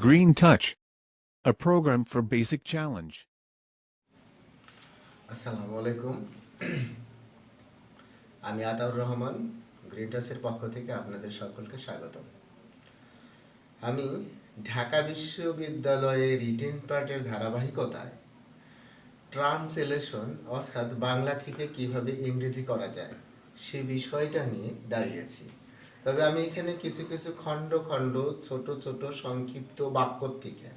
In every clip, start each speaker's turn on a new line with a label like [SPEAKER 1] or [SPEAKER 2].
[SPEAKER 1] Green Touch, a program for basic challenge.
[SPEAKER 2] আসসালামু আলাইকুম। আমি আতাউর রহমান, গ্রিন টাচের পক্ষ থেকে আপনাদের সকলকে স্বাগত। আমি ঢাকা বিশ্ববিদ্যালয়ে রিটেন পার্টের ধারাবাহিকতায় ট্রান্সলেশন অর্থাৎ বাংলা থেকে কিভাবে ইংরেজি করা যায় সে বিষয়টা নিয়ে দাঁড়িয়েছি। তবে আমি এখানে কিছু কিছু খণ্ড খণ্ড ছোট ছোট সংক্ষিপ্ত বাক্য থেকে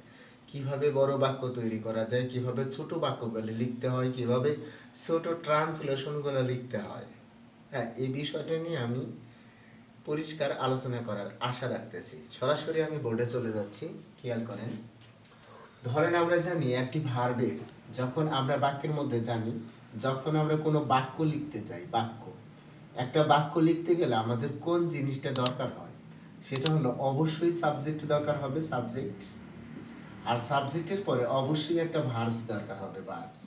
[SPEAKER 2] কিভাবে বড় বাক্য তৈরি করা যায়, কিভাবে ছোট বাক্যগুলো লিখতে হয়, কিভাবে ছোট ট্রান্সলেশনগুলো লিখতে হয়, হ্যাঁ, এই বিষয়টা নিয়ে আমি পরিষ্কার আলোচনা করার আশা রাখতেছি। সরাসরি আমি বোর্ডে চলে যাচ্ছি। খেয়াল করেন, ধরেন আমরা জানি একটি ভার্বের যখন আমরা বাক্যের মধ্যে জানি, যখন আমরা কোনো বাক্য লিখতে চাই, একটা বাক্য লিখতে গেলে আমাদের কোন জিনিসটা দরকার হয়, সেটা হলো অবশ্যই সাবজেক্ট দরকার হবে, সাবজেক্ট। আর সাবজেক্টের পরে অবশ্যই একটা ভার্বস দরকার হবে, ভার্বস।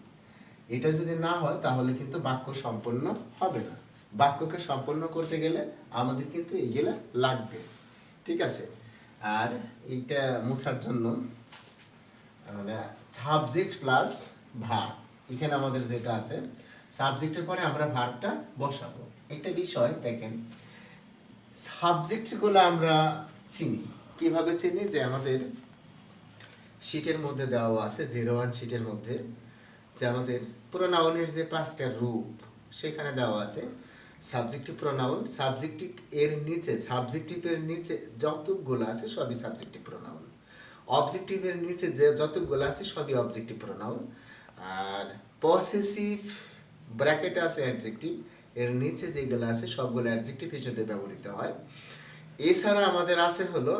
[SPEAKER 2] এটা যদি না হয় তাহলে কিন্তু বাক্য সম্পন্ন হবে না। বাক্যকে সম্পন্ন করতে গেলে আমাদের কিন্তু এইগুলা লাগবে, ঠিক আছে? আর এইটা মোছার জন্য মানে সাবজেক্ট প্লাস ভার্ব, এখানে আমাদের যেটা আছে সাবজেক্টের পরে আমরা ভার্বটা বসাবো। একটা বিষয় দেখেন, সাবজেক্টগুলো আমরা চিনি কিভাবে চিনি, যে আমাদের শীটের মধ্যে দেওয়া আছে 01 শীটের মধ্যে, যে আমাদের প্রোনাউনের যে 5টা রূপ সেখানে দেওয়া আছে। সাবজেক্টিভ প্রোনাউন, সাবজেক্টিভ এর নিচে, সাবজেক্টিভের নিচে যতগুলো আছে সবই সাবজেক্টিভ প্রোনাউন, অবজেক্টিভের নিচে যে যতগুলো আছে সবই অবজেক্টিভ প্রোনাউন, আর পসেসিভ ব্র্যাকেট আছে অ্যাডজেক্টিভ, এর নিচে যেগুলো আছে সবগুলো অ্যাডজেক্টিভ হিসেবে ব্যবহৃত হয়। এছাড়া আমাদের আছে হলো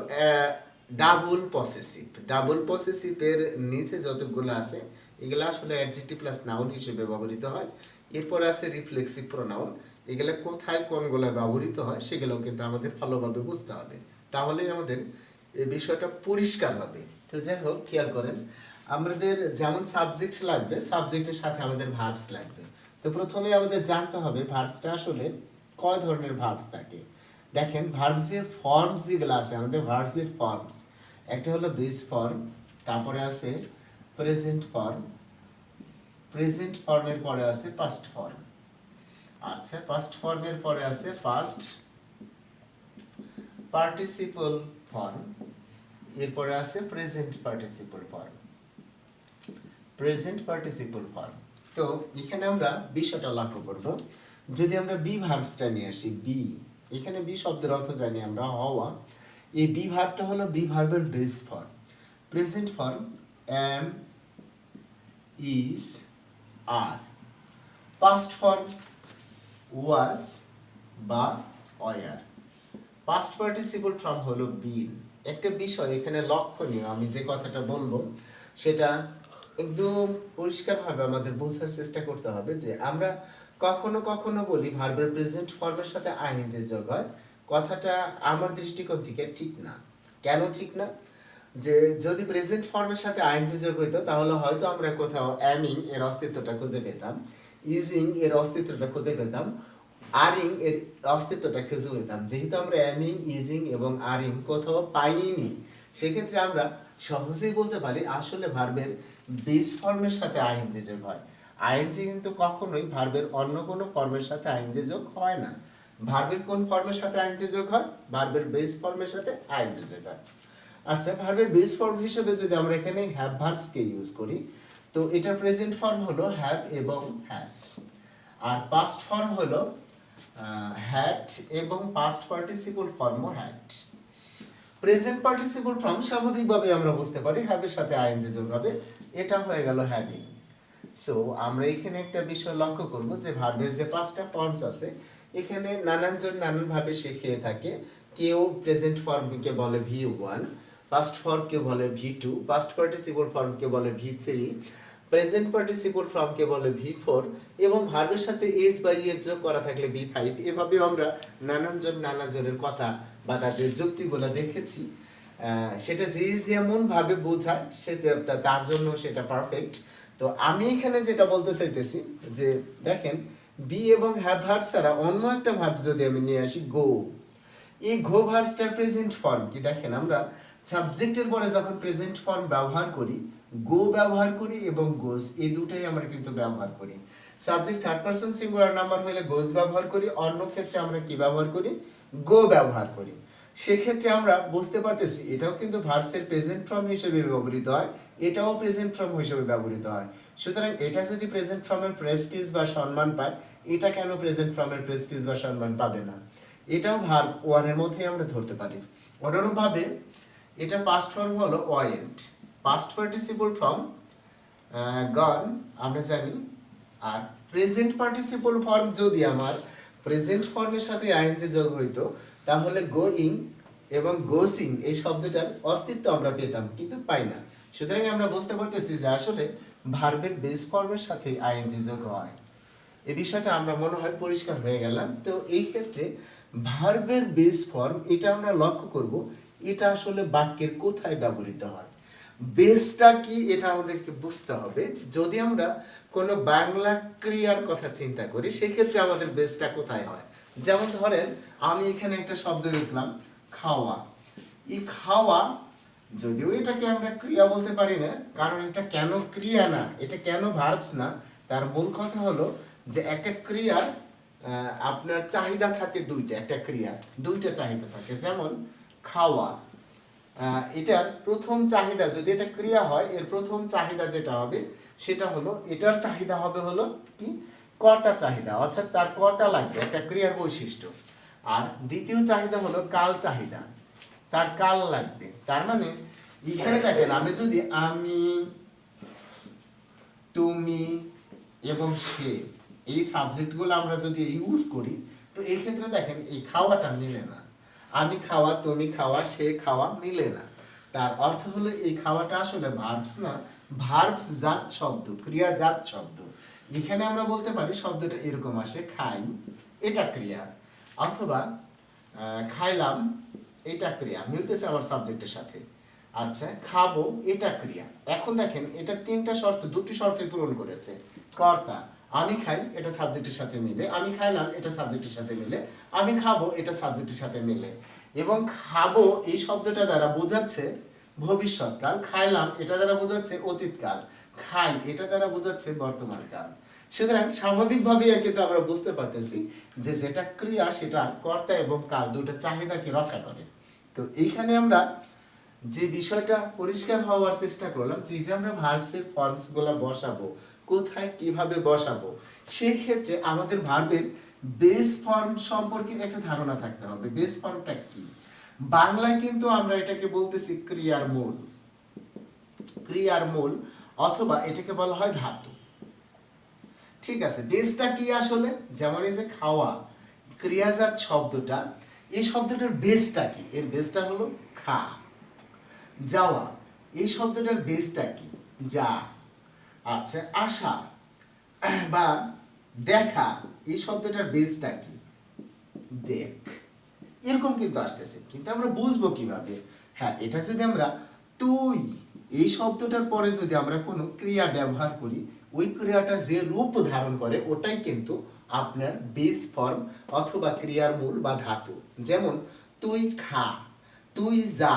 [SPEAKER 2] ডাবল পসেসিভ, ডাবল পসেসিভের নিচে যতগুলো আছে এগুলো আসলে অ্যাডজেক্টিভ প্লাস নাউন হিসেবে ব্যবহৃত হয়। এরপরে আছে রিফ্লেক্সিভ প্রোনাউন, এগুলো কোথায় কোনগুলো ব্যবহৃত হয় সেগুলোও কিন্তু আমাদের ভালোভাবে বুঝতে হবে, তাহলেই আমাদের এই বিষয়টা পরিষ্কার হবে। তো যাই হোক, খেয়াল করেন, আমাদের যেমন সাবজেক্ট লাগবে, সাবজেক্টের সাথে আমাদের ভার্বস লাগবে। তো প্রথমে আমাদের জানতে হবে ভার্বসটা আসলে কয় ধরনের ভার্বস থাকে। দেখেন, ভার্বসের ফর্মস যেগুলো আছে, আমাদের ভার্বসের ফর্মস, একটা হলো বেস ফর্ম, তারপরে আছে প্রেজেন্ট ফর্ম, প্রেজেন্ট ফর্মের পরে আছে পাস্ট ফর্ম। আচ্ছা, পাস্ট ফর্মের পরে আছে পাস্ট পার্টিসিপল ফর্ম, এরপরে আছে present participle form, present participle form. তো এখানে আমরা বিষয়টা লক্ষ্য করব, যদি আমরা বি ভার্বসটা নিয়ে আসি, বি, এখানে বি শব্দের অর্থ জানি আমরা হওয়া, এই বি ভার্বটা হলো বি ভার্বের base form. Present form am, is, are. Past form was বা ওয়ার। পাস্ট পার্টিসিপল ফর্ম হলো বিন। একটা বিষয় এখানে লক্ষণীয়, আমি যে কথাটা বলবো সেটা একদম পরিষ্কারভাবে আমাদের বোঝার চেষ্টা করতে হবে, যে আমরা কখনো কখনো বলি ভার্বের প্রেজেন্ট ফর্মের সাথে আইএনজি যোগ হয়, কথাটা আমার দৃষ্টিকোণ থেকে ঠিক না। কেন ঠিক না? যে যদি প্রেজেন্ট ফর্মের সাথে আইএনজি যোগ হইতো তাহলে হয়তো আমরা কোথাও অ্যামিং এর অস্তিত্বটা খুঁজে পেতাম, ইজিং এর অস্তিত্বটা খুঁজে পেতাম, আরিং এর অস্তিত্বটা খুঁজে পেতাম। যেহেতু আমরা অ্যামিং, ইজিং এবং আরিং কোথাও পাইনি, সেক্ষেত্রে আমরা সহজেই বলতে পারি আসলে ভার্বের বেস ফর্মের সাথে আইএনজি যোগ হয়। আইএনজি কিন্তু কখনোই ভার্বের অন্য কোনো ফর্মের সাথে আইএনজি যোগ হয় না। ভার্বের কোন ফর্মের সাথে আইএনজি যোগ হয়? ভার্বের বেস ফর্মের সাথে আইএনজি যোগ হয়। আচ্ছা, ভার্বের বেস ফর্ম হিসেবে যদি আমরা এখানে হ্যাভ ভার্বসকে ইউজ করি, তো এটার প্রেজেন্ট ফর্ম হলো হ্যাভ এবং হ্যাজ, আর পাস্ট ফর্ম হলো হ্যাড এবং পাস্ট পার্টিসিপল ফর্মও হ্যাড। প্রেজেন্ট পার্টিসিপল ফর্ম স্বাভাবিকভাবে আমরা বুঝতে পারি হ্যাভের সাথে আইএনজি যোগ হবে, এটা হয়ে গেল হ্যাভিং। সো আমরা এখানে একটা বিষয় লক্ষ্য করব, যে ভার্বের যে 5টা ফর্মস আছে এখানে নানানজন নানানভাবে শিখিয়ে থাকে। কেউ প্রেজেন্ট ফর্মকে বলে V1, পাস্ট ফর্মকে বলে V2, পাস্ট পার্টিসিপল ফর্মকে বলে V3, প্রেজেন্ট পার্টিসিপল ফর্মকে বলে V4, এবং ভার্বের সাথে এস বা ইএস যোগ করা থাকলে V5। এভাবে আমরা নানানজনের কথা বা তাদের যুক্তিগুলো দেখেছি। সেটা যে যেমন ভাবে বোঝায় সেটা তার জন্য সেটা পারফেক্ট। তো আমি এখানে যেটা বলতে চাইতেছি, যে দেখেন বি এবং হ্যাভ ভার্ব ছাড়া অন্য একটা ভার্ব যদি আমি নিয়ে আসি গো, এই গো ভার্বসটার প্রেজেন্ট ফর্ম কি দেখেন, আমরা সাবজেক্টের পরে যখন প্রেজেন্ট ফর্ম ব্যবহার করি গো ব্যবহার করি এবং গোস, এই দুটাই আমরা কিন্তু ব্যবহার করি। Subject third person singular number হলে গোস ব্যবহার করি, অন্য ক্ষেত্রে আমরা কি ব্যবহার করি, গো ব্যবহার করি। সেক্ষেত্রে আমরা বুঝতে পারতেছি এটাও কিন্তু ভার্বসের প্রেজেন্ট ফর্ম হিসেবে ব্যবহৃত হয়, এটাও প্রেজেন্ট ফর্ম হিসেবে ব্যবহৃত হয়। সুতরাং এটা যদি প্রেজেন্ট ফর্মের প্রেস্টিজ বা সম্মান পায়, এটা কেন প্রেজেন্ট ফর্মের প্রেস্টিজ বা সম্মান পাবে না? এটাও ভার্ব ওয়ানের মধ্যেই আমরা ধরতে পারি। অনুরূপভাবে এটা পাস্ট ফর্ম হলো ওয়েন্ট, পাস্ট পার্টিসিপল ফর্ম গন আমরা জানি। আর প্রেজেন্ট পার্টিসিপল ফর্ম যদি আমার প্রেজেন্ট ফর্মের সাথে আইএনজি যোগ হইতো তাহলে গোইং এবং গোসিং এই শব্দটার অস্তিত্ব আমরা পেতাম, কিন্তু পাই না। সুতরাং আমরা বুঝতে পারতেছি যে আসলে ভার্বের বেস ফর্মের সাথে আইএনজি যোগ হয়। এই বিষয়টা আমরা মনে হয় পরিষ্কার হয়ে গেলাম। তো এই ক্ষেত্রে ভার্বের বেস ফর্ম এটা আমরা লক্ষ্য করব, এটা আসলে বাক্যের কোথায় ব্যবহৃত হয়, বেসটা কি এটা আমাদেরকে বুঝতে হবে। যদি আমরা কোনো বাংলা ক্রিয়ার কথা চিন্তা করি সেক্ষেত্রে আমাদের বেসটা কোথায় হয়, যেমন ধরেন আমি এখানে একটা শব্দ লিখলাম খাওয়া। এই খাওয়া যদিও এটাকে আমরা ক্রিয়া বলতে পারি না, কারণ এটা কেন ক্রিয়া না, এটা কেন ভার্বস না, তার মূল কথা হলো যে একটা ক্রিয়ার আপনার চাহিদা থাকে দুইটা, একটা ক্রিয়ার দুইটা চাহিদা থাকে। যেমন খাওয়া, এটার প্রথম চাহিদা যদি এটা ক্রিয়া হয় এর প্রথম চাহিদা যেটা হবে সেটা হলো এটার চাহিদা হবে হলো কি কর্তা চাহিদা, অর্থাৎ তার কর্তা লাগবে, একটা ক্রিয়ার বৈশিষ্ট্য। আর দ্বিতীয় চাহিদা হলো কাল চাহিদা, তার কাল লাগবে। তার মানে এখানে দেখেন আমি যদি আমি, তুমি এবং সে এই সাবজেক্টগুলো আমরা যদি ইউজ করি তো এই ক্ষেত্রে দেখেন এই খাওয়াটা মিলে না, আমি খাওয়া, তুমি খাওয়া, সে খাওয়া মিলে না। তার অর্থ হলো এই খাওয়াটা আসলে ভার্বস না, ভার্বস জাত শব্দ, ক্রিয়াজাত শব্দ। এখানে আমরা বলতে পারি শব্দটা এরকম আসে, খাই এটা ক্রিয়া, অথবা খাইলাম এটা ক্রিয়া, মিলতেছে আমার সাবজেক্টের সাথে। আচ্ছা খাবো এটা ক্রিয়া। এখন দেখেন এটা তিনটা শর্ত, দুটি শর্তই পূরণ করেছে। কর্তা আমি খাই এটা সাবজেক্টের সাথে মিলে, আমি খাইলাম এটা সাবজেক্টের সাথে মিলে, আমি খাবো এটা সাবজেক্টের সাথে মিলে, এবং খাবো এই শব্দটা দ্বারা বোঝাচ্ছে ভবিষ্যৎকাল, খাইলাম এটা দ্বারা বোঝাচ্ছে অতীতকাল, খাই এটা দ্বারা বোঝাচ্ছে বর্তমানকাল। সুতরাং স্বাভাবিকভাবেই কিন্তু আমরা বুঝতে পারতেছি যে যেটা ক্রিয়া সেটা কর্তা এবং কাল দুটো চাহিদাকে রক্ষা করে। তো এইখানে আমরা যে বিষয়টা পরিষ্কার হওয়ার চেষ্টা করলাম যে আমরা ভার্বসের ফর্মসগুলো বসাবো কোথায়, কিভাবে বসাবো, সেই ক্ষেত্রে আমাদের ভার্বের বেস ফর্ম সম্পর্কে একটা ধারণা থাকতে হবে। বেস ফর্মটা কি? বাংলায় কিন্তু আমরা এটাকে বলতেছি ক্রিয়ার মূল, ক্রিয়ার মূল, অথবা এটাকে বলা হয় ধাতু। ঠিক আছে, বেসটা কি আসলে? যেমন এই যে খাওয়া ক্রিয়াজাত শব্দটা, এই শব্দটার বেসটা কি? এর বেসটা হলো খা। যাওয়া এই শব্দটার বেসটা কি? যা। আচ্ছা আসা বা দেখা এই শব্দটার বেসটা কি? দেখ। এরকম কিন্তু আসতেছে, কিন্তু আমরা বুঝবো কিভাবে? হ্যাঁ, এটা যদি আমরা তুই এই শব্দটার পরে যদি আমরা কোনো ক্রিয়া ব্যবহার করি, ওই ক্রিয়াটা যে রূপ ধারণ করে ওটাই কিন্তু আপনার বেস ফর্ম অথবা ক্রিয়ার মূল বা ধাতু। যেমন তুই খা, তুই যা,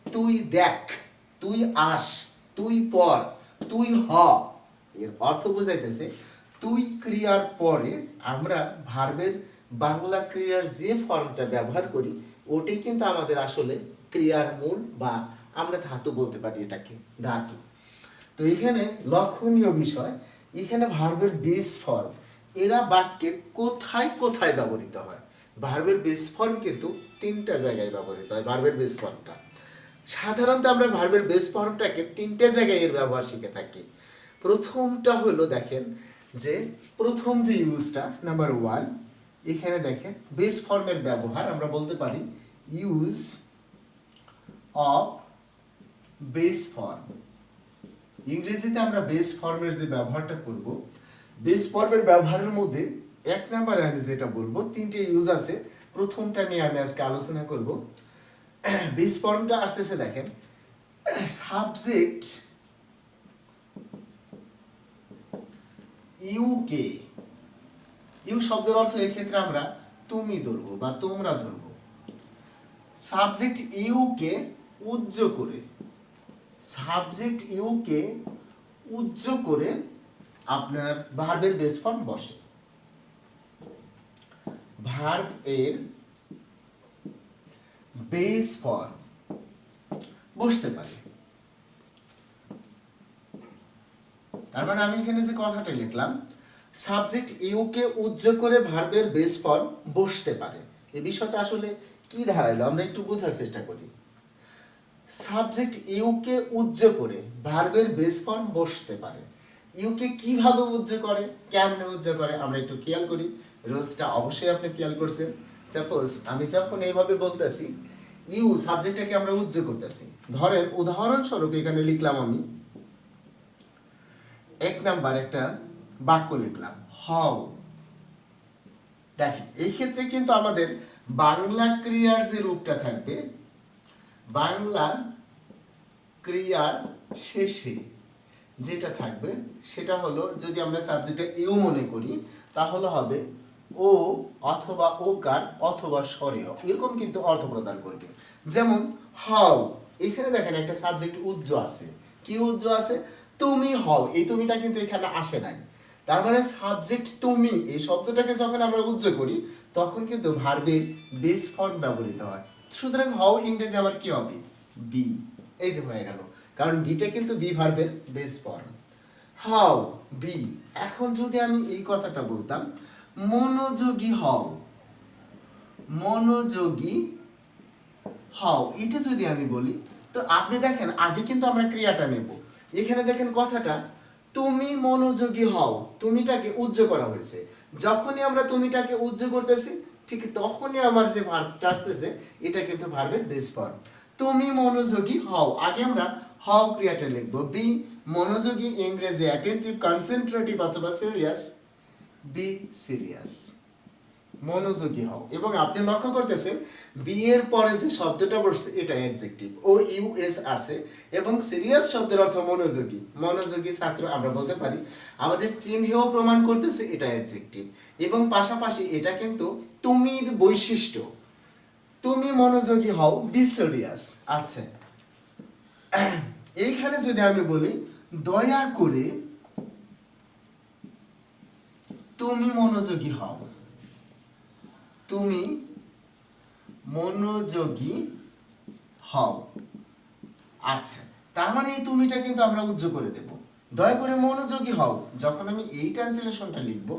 [SPEAKER 2] তুই দেখ, তুই আস, তুই পর, তুই হ। এর অর্থ বোঝাইতেছে তুই ক্রিয়ার পরে আমরা ভার্বের বাংলা ক্রিয়ার যে ফর্মটা ব্যবহার করি ওটাই কিন্তু আমাদের আসলে ক্রিয়ার মূল, বা আমরা ধাতু বলতে পারি এটাকে, ধাতু। তো এখানে লক্ষণীয় বিষয়, এখানে ভার্বের বেস ফর্ম এরা বাক্যের কোথায় কোথায় ব্যবহৃত হয়। ভার্বের বেস ফর্ম কিন্তু তিনটা জায়গায় ব্যবহৃত হয়। ভার্বের বেস ফর্মটা সাধারণত আমরা ভার্বের বেস ফর্মটাকে তিনটে জায়গায় এর ব্যবহার শিখে থাকি। প্রথমটা হলো দেখেন যে প্রথম যে ইউজটা নাম্বার 1, এখানে দেখেন বেস ফর্মের ব্যবহার আমরা বলতে পারি ইউজ অফ বেস ফর্ম। ইংরেজিতে আমরা বেস ফর্মের যে ব্যবহারটা করব, বেস ফর্মের ব্যবহারের মধ্যে 1 নম্বরে আমি যেটা বলবো, তিনটে ইউজ আছে, প্রথমটা নিয়ে আমি আজকে আলোচনা করব। বেস ফর্মটা আসতেছে দেখেন সাবজেক্ট ইউকে ইউ শব্দের অর্থ এক্ষেত্রে আমরা তুমি ধরবো বা তোমরা ধরবো। সাবজেক্ট ইউকে উজ্জ করে, সাবজেক্ট ইউকে উজ্জ করে আপনার ভার্বের বেস ফর্ম বসে। ভার্ব এর বেস ফর্ম বসতে পারে। তার মানে আমি এখানে যে কথাটা লিখলাম, সাবজেক্ট ইউকে উজ্জ করে ভার্বের বেস ফর্ম বসতে পারে, এই বিষয়টা আসলে কি দাঁড়াইলো আমরা একটু বোঝার চেষ্টা করি। সাবজেক্ট ইউকে উজ্জ করে ভার্বের বেস ফর্ম বসতে পারে। ইউকে কিভাবে উজ্জ করে, কেমনে উজ্জ করে আমরা একটু খেয়াল করি। রুলসটা অবশ্যই আপনি খেয়াল করছেন। সাপোজ আমি যখন এইভাবে বলতেছি, ইউ সাবজেক্টটাকে আমরা উজ্জ করতেছি। ধরেন উদাহরণস্বরূপ এখানে লিখলাম আমি এক নাম্বার একটা বাক্য লিখলাম, হাউ। দেখেন এই ক্ষেত্রে কিন্তু আমাদের বাংলা ক্রিয়ার যে রূপটা থাকবে, বাংলা ক্রিয়ার শেষে যেটা থাকবে সেটা হলো, যদি আমরা সাবজেক্টটা ইউ মনে করি তাহলে হবে ও অথবা ওকার অথবা স্বরেয়, এরকম কিন্তু অর্থ প্রদান করবে। যেমন হাউ, এখানে দেখেন একটা সাবজেক্ট উজ্জ আছে। কি উজ্জ আছে? তুমি হও, এই তুমিটা কিন্তু এখানে আসে নাই। তার মানে সাবজেক্ট তুমি এই শব্দটাকে যখন আমরা উজ্জ করি তখন কিন্তু ভার্বের বেস ফর্ম ব্যবহৃত হয়। সুতরাং হাউ ইংরেজি আমার কি হবে? বি। এই যে হয়ে গেল, কারণ বিটা কিন্তু বি ভার্বের বেস ফর্ম। How B. এখন যদি আমি এই কথাটা বলতাম, মনোযোগী হও, মনোযোগী হও, এটা যদি আমি বলি, তো আপনি দেখেন আগে কিন্তু আমরা ক্রিয়াটা নেব। এখানে দেখেন কথাটা তুমি মনোযোগী হও, তুমিটাকে উজ্জ করা হয়েছে। যখনই আমরা তুমিটাকে উজ্জ করতেছি ঠিক তখনই আমার যে ভার্বটা আসতেছে এটা কিন্তু ভার্বের বেস ফর্ম। তুমি মনোযোগী হও, আগে আমরা হও ক্রিয়াটা লিখবো। বি মনোযোগী ইংরেজি অ্যাটেন্টিভ, কনসেন্ট্রেটিভ অথবা সিরিয়াস, বি সিরিয়াস, মনোযোগী হও। এবং আপনি লক্ষ্য করতেছেন বি এর পরে যে শব্দটা বসছে এটা অ্যাডজেক্টিভ, ও ইউ এস আছে এবং সিরিয়াস শব্দের অর্থ মনোযোগী। মনোযোগী ছাত্র আমরা বলতে পারি, আমাদের চিহ্নেও প্রমাণ করতেছে এটা অ্যাডজেক্টিভ এবং পাশাপাশি এটা কিন্তু তুমির বৈশিষ্ট্য। তুমি মনোযোগী হও, বি সিরিয়াস। আচ্ছা, এইখানে যদি আমি বলি দয়া করে তুমি মনোযোগী হও, তুমি মনোযোগী হও। আচ্ছা, তার মানে এই তুমিটা কিন্তু আমরা উজ্জ করে দেব। দয়া করে মনোযোগী হও, যখন আমি এই ট্রান্সলেশনটা লিখব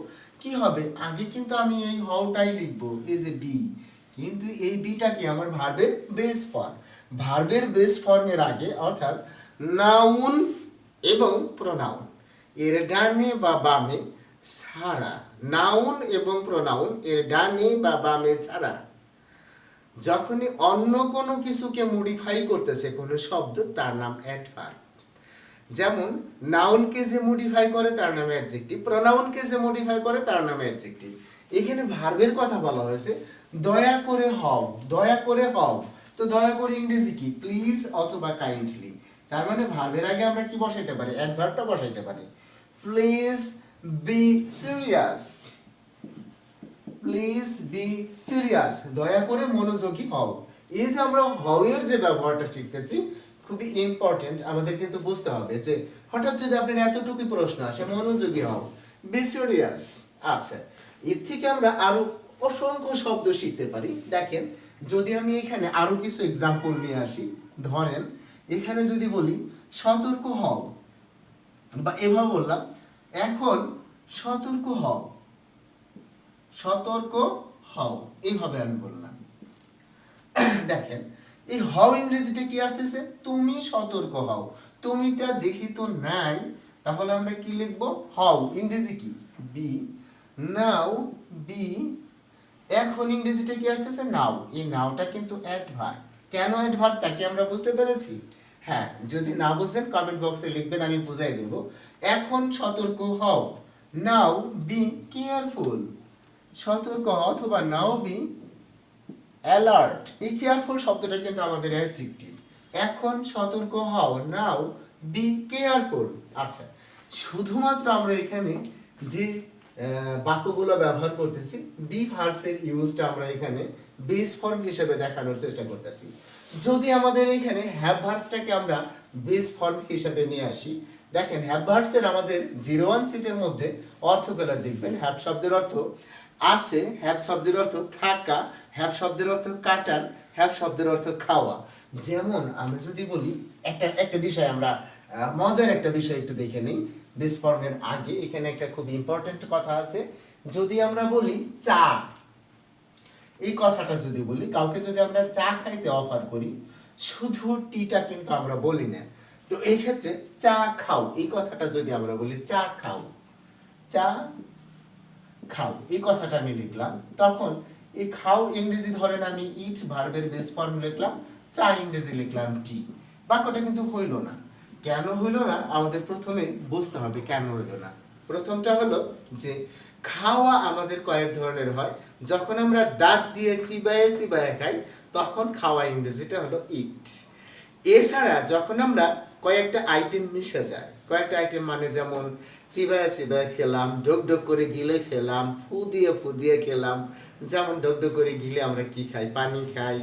[SPEAKER 2] কি হবে, আগে কিন্তু আমি এই হওটাই লিখব, এই যে বি, কিন্তু এই বিটা কি আমার ভার্বের বেস ফর্ম। ভার্বের বেস ফর্মের আগে অর্থাৎ নাউন এবং প্রোনাউন এর ডানে বা বামে ছাড়া, নাউন এবং প্রোনাউন এর ডানে বা বামে ছাড়া যখনই অন্য কোনো কিছুকে মডিফাই করতেছে কোনো শব্দ, তার নাম অ্যাডভার্ব। যেমন নাউনকে যে মডিফাই করে তার নাম অ্যাডজেক্টিভ, প্রোনাউনকে যে মডিফাই করে তার নাম অ্যাডজেক্টিভ। এখানে ভার্বের কথা বলা হয়েছে, দয়া করে হও, দয়া করে হও। তো দয়া করে ইংরেজি কি? প্লিজ অথবা কাইন্ডলি। তার মানে ভার্বের আগে আমরা কি বসাইতে পারি? অ্যাডভার্বটা বসাইতে পারি। Please be serious, please be serious, দয়া করে মনোযোগী হও। এই যে আমরা হও এর যে ব্যবহারটা শিখতেছি খুবই ইম্পর্টেন্ট, আমাদের কিন্তু বুঝতে হবে যে হঠাৎ যদি আপনার এতটুকু প্রশ্ন আসে মনোযোগী হও, বি সিরিয়াস। আচ্ছা, এর থেকে আমরা আরো অসংখ্য শব্দ শিখতে পারি। দেখেন যদি আমি এখানে আরো কিছু এক্সাম্পল নিয়ে আসি, ধরেন এখানে যদি বলি সতর্ক হও, বা এভাবে বললাম এখন সতর্ক হও, সতর্ক হও, এইভাবে আমি বললাম। দেখেন এই হও ইংরেজিটা কি আসতেছে? তুমি সতর্ক হও। তুমিটা যেহেতু নাই তাহলে আমরা কি লিখব? হও ইংরেজি কি? বি। নাও বি। এখন ইংরেজিটা কি আসতেছে? নাও। এই নাওটা কিন্তু অ্যাডভার্ব। কেন অ্যাডভার্ব তা কি আমরা বুঝতে পেরেছি? হ্যাঁ, যদি না বুঝেন কমেন্ট বক্সে লিখবেন, আমি বুঝাই দেব। এখন সতর্ক হও, নাও বি কেয়ারফুল। সতর্ক অথবা নাও বি অ্যালার্ট। এই কেয়ারফুল শব্দটা কিন্তু আমাদের অ্যাডজেক্টিভ। এখন সতর্ক হও, নাও বি কেয়ারফুল। আচ্ছা, শুধুমাত্র আমরা এখানে যে বাক্যগুলো ব্যবহার করতেছি, বি ভার্বসের ইউজটা আমরা এখানে বেস ফর্ম হিসেবে দেখানোর চেষ্টা করতেছি। যদি আমাদের এখানে হ্যাভ ভার্বসটাকে আমরা বেস ফর্ম হিসেবে নিয়ে আসি, দেখেন হ্যাভ ভার্বসের আমাদের 01 সিটের মধ্যে অর্থগুলো দেখবেন। হ্যাভ শব্দের অর্থ আছে, হ্যাভ শব্দের অর্থ থাকা, হ্যাভ শব্দের অর্থ কাটার, হ্যাভ শব্দের অর্থ খাওয়া। যেমন আমি যদি বলি একটা বিষয় আমরা মজার একটা বিষয় একটু দেখে নিই বেস ফর্মের আগে। এখানে একটা খুব ইম্পর্টেন্ট কথা আছে। যদি আমরা বলি চা, এই কথাটা যদি বলি, কাউকে যদি আমরা চা খাইতে অফার করি, শুধু টিটা কিন্তু আমরা বলি না। তো এই ক্ষেত্রে চা খাও এই কথাটা যদি আমরা বলি চা খাও, চা খাও এই কথাটা আমি লিখলাম, তখন এই খাও ইংরেজি ধরেন আমি ইট ভার্বের বেস ফর্ম লিখলাম, চা ইংরেজি লিখলাম টি। বাক্যটা কিন্তু হইল না। কেন হইল না আমাদের প্রথমে বুঝতে হবে কেন হইল না। প্রথমটা হলো যে খাওয়া আমাদের কয়েক ধরনের হয়। যখন আমরা দাঁত দিয়ে চিবায়ে চিবায়ে খাই তখন খাওয়া ইংরেজিটা হলো ইট। এছাড়া যখন আমরা কয়েকটা আইটেম মিশে যায়, কয়েকটা আইটেম মানে যেমন চিবায় চিবায় খেলাম, ডোক ডোক করে গিলে খেলাম, ফু দিয়ে খেলাম। যেমন ডোক ডোক করে গিলে আমরা কি খাই? পানি খাই।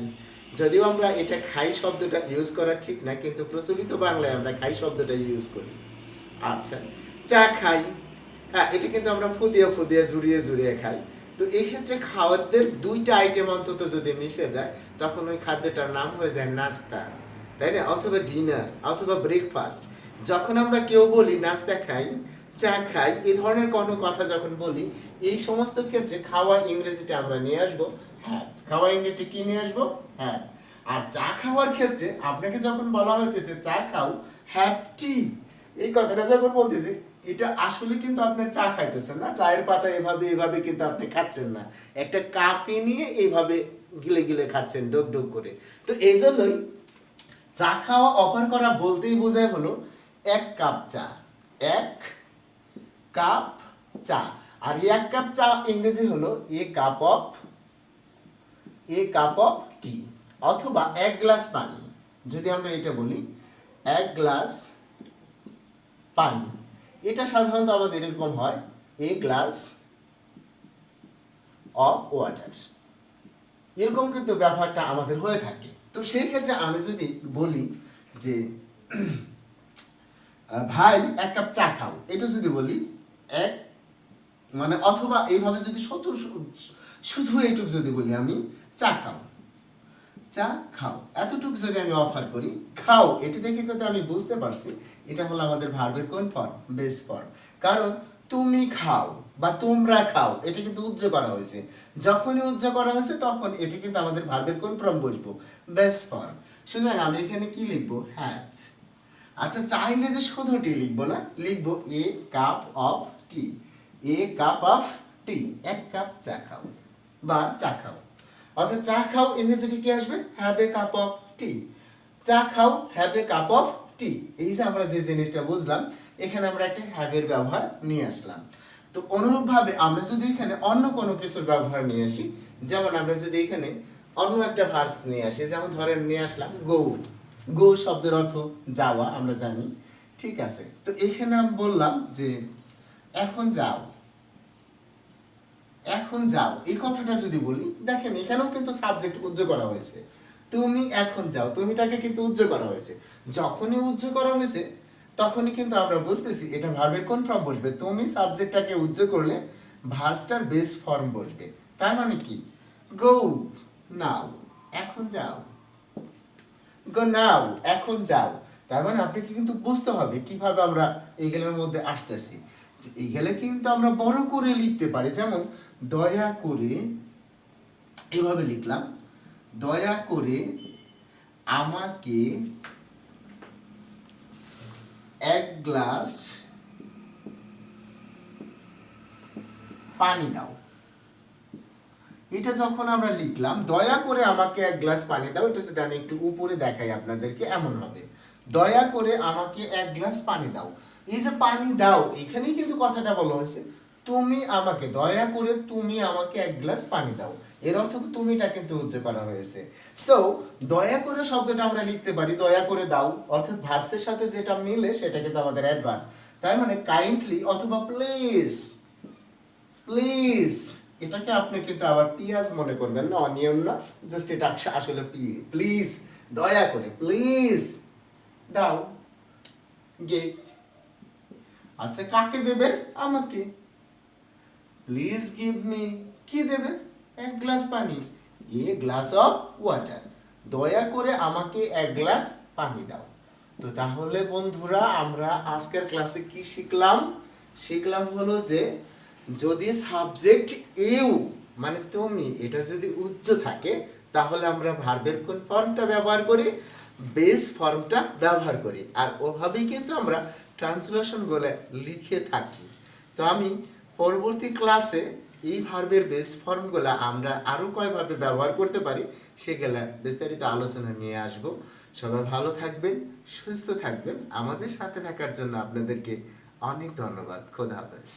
[SPEAKER 2] যদিও আমরা এটা খাই শব্দটা ইউজ করা ঠিক না, কিন্তু প্রচলিত বাংলায় আমরা খাই শব্দটা ইউজ করি। আচ্ছা, চা খাই, হ্যাঁ এটা কিন্তু আমরা ফু দিয়ে জুড়িয়ে খাই। তো এই ক্ষেত্রে খাদ্যের দুইটা আইটেম অন্তত যদি মিশে যায় তখন ওই খাদ্যটার নাম হয়ে যায় নাস্তা, তাই না? অথবা ডিনার অথবা ব্রেকফাস্ট। যখন আমরা কেউ বলি নাস্তা খাই, চা খাই, এই ধরনের কোনো কথা যখন বলি, এই সমস্ত ক্ষেত্রে খাওয়া ইংরেজিটা আমরা নিয়ে আসবো হ্যাভ। খাওয়া ইংরেজিটা কি নিয়ে আসবো? হ্যাভ। আর চা খাওয়ার ক্ষেত্রে আপনাকে যখন বলা হইতেছে চা খাও, হ্যাভ টি, এই কথাটা যখন বলতেছে, এটা আসলে কিন্তু আপনি চা খাইতেছেন না, চায়ের পাতা এভাবে কিন্তু আপনি খাচ্ছেন না, একটা কাপে নিয়ে এইভাবে গিলে খাচ্ছেন ডোক ডোক করে। তো এই জন্যই চা খাওয়া অফার করা বলতেই বোঝায় হলো এক কাপ চা, এক কাপ চা। আর এক কাপ চা ইংরেজি হলো এ কাপ অফ টি, অথবা এক গ্লাস পানি। যদি আমরা এটা বলি এক গ্লাস পানি, এটা সাধারণত আমাদের এরকম হয় এ গ্লাস অফ ওয়াটার, এরকম কিন্তু ব্যবহারটা আমাদের হয়ে থাকে। তো সেই ক্ষেত্রে আমি যদি বলি যে ভাই এক কাপ চা খাও, এটা যদি বলি এক, মানে অথবা এইভাবে যদি শুধু এইটুক যদি বলি আমি চা খাও, চা খাও, এতটুকু যদি আমি অফার করি, খাও, এটি দেখে কিন্তু আমি বুঝতে পারছি এটা হলো আমাদের ভার্বের কোন ফর্ম? Base form. কারণ তুমি খাও বা তোমরা খাও এটা কিন্তু উজ্জ্ব করা হয়েছে। যখনই উজ্জ্ব করা হয়েছে তখন এটি কিন্তু আমাদের ভার্বের কোন ফর্ম বসবো? Base form. সুতরাং আমি এখানে কি লিখবো? হ্যাভ। আচ্ছা, চা ইংরেজি শুধু টি লিখবো না, লিখবো a cup of tea, a cup of tea, এক কাপ চা খাও বা চা খাও। অর্থাৎ চা খাও ইংরেজিটি কি আসবে? হ্যাভ এ কাপ অফ টি। চা খাও, হ্যাভ এ কাপ অফ টি। এই যে আমরা যে জিনিসটা বুঝলাম, এখানে আমরা একটা হ্যাভের ব্যবহার নিয়ে আসলাম। তো অনুরূপভাবে আমরা যদি এখানে অন্য কোনো কিছুর ব্যবহার নিয়ে আসি, যেমন আমরা যদি এখানে অন্য একটা ভার্বস নিয়ে আসি, যেমন ধরেন নিয়ে আসলাম গো। গো শব্দের অর্থ যাওয়া, আমরা জানি, ঠিক আছে? তো এখানে আমি বললাম যে এখন যাও, এখন যাও, এই কথাটা যদি বলি, দেখেন এখানেও কিন্তু সাবজেক্ট উজ্জ্ব করা হয়েছে। তুমি এখন যাও, তুমিটাকে কিন্তু উজ্জ্ব করা হয়েছে। যখনই উজ্জ্ব করা হয়েছে তখনই কিন্তু আমরা বুঝতেছি এটা ভার্বের কোন ফর্ম বসবে। তুমি সাবজেক্টটাকে উজ্জ্ব করলে ভার্বসটার বেস ফর্ম বসবে। তার মানে কি? গো নাও, এখন যাও, গো নাও, এখন যাও। তার মানে আপনাকে কিন্তু বুঝতে হবে কিভাবে আমরা এইগুলোর মধ্যে আসতেছি। এইগুলো কিন্তু আমরা বড় করে লিখতে পারি, যেমন দয়া করে, এইভাবে লিখলাম, দয়া করে আমাকে এক গ্লাস পানি দাও। এটা যখন আমরা লিখলাম দয়া করে আমাকে এক গ্লাস পানি দাও, এটা যদি আমি একটু উপরে দেখাই আপনাদেরকে, এমন হবে দয়া করে আমাকে এক গ্লাস পানি দাও। এই যে পানি দাও, এখানেই কিন্তু কথাটা বলা হয়েছে তুমি আমাকে, দয়া করে তুমি আমাকে এক গ্লাস পানি দাও, এর অর্থ তুমিটা কিন্তু উজ্জ্ব করা হয়েছে। সো দয়া করে শব্দটা আমরা লিখতে পারি দয়া করে দাও, অর্থাৎ ভার্বসের সাথে যেটা মিলে সেটা কিন্তু আমাদের অ্যাডভার্ব। তার মানে কাইন্ডলি অথবা প্লিজ, প্লিজ, এটাকে আপনি কিন্তু আবার পিয়াজ মনে করবেন না, অনিয়ন না, জাস্ট এটা আসলে প্লিজ, দয়া করে প্লিজ দাও, গিভ। আচ্ছা কাকে দেবে? আমাকে। প্লিজ গিভ মি, কি দেবে? এক গ্লাস পানি, এ গ্লাস অফ ওয়াটার, দয়া করে আমাকে এক গ্লাস পানি দাও। তো তাহলে বন্ধুরা আমরা আজকের ক্লাসে কি শিখলাম? শিখলাম হলো যে যদি সাবজেক্ট ইউ মানে তুমি এটা যদি উচ্চ থাকে তাহলে আমরা ভার্বের কোন ফর্মটা ব্যবহার করি? বেস ফর্মটা ব্যবহার করি, আর ওভাবেই কিন্তু আমরা ট্রান্সলেশনগুলো লিখে থাকি। তো আমি পরবর্তী ক্লাসে এই ভার্বের বেস ফর্মগুলো আমরা আরও কয়ভাবে ব্যবহার করতে পারি সেগুলো বিস্তারিত আলোচনা নিয়ে আসব। সবাই ভালো থাকবেন, সুস্থ থাকবেন। আমাদের সাথে থাকার জন্য আপনাদেরকে অনেক ধন্যবাদ। খোদা হাফেজ।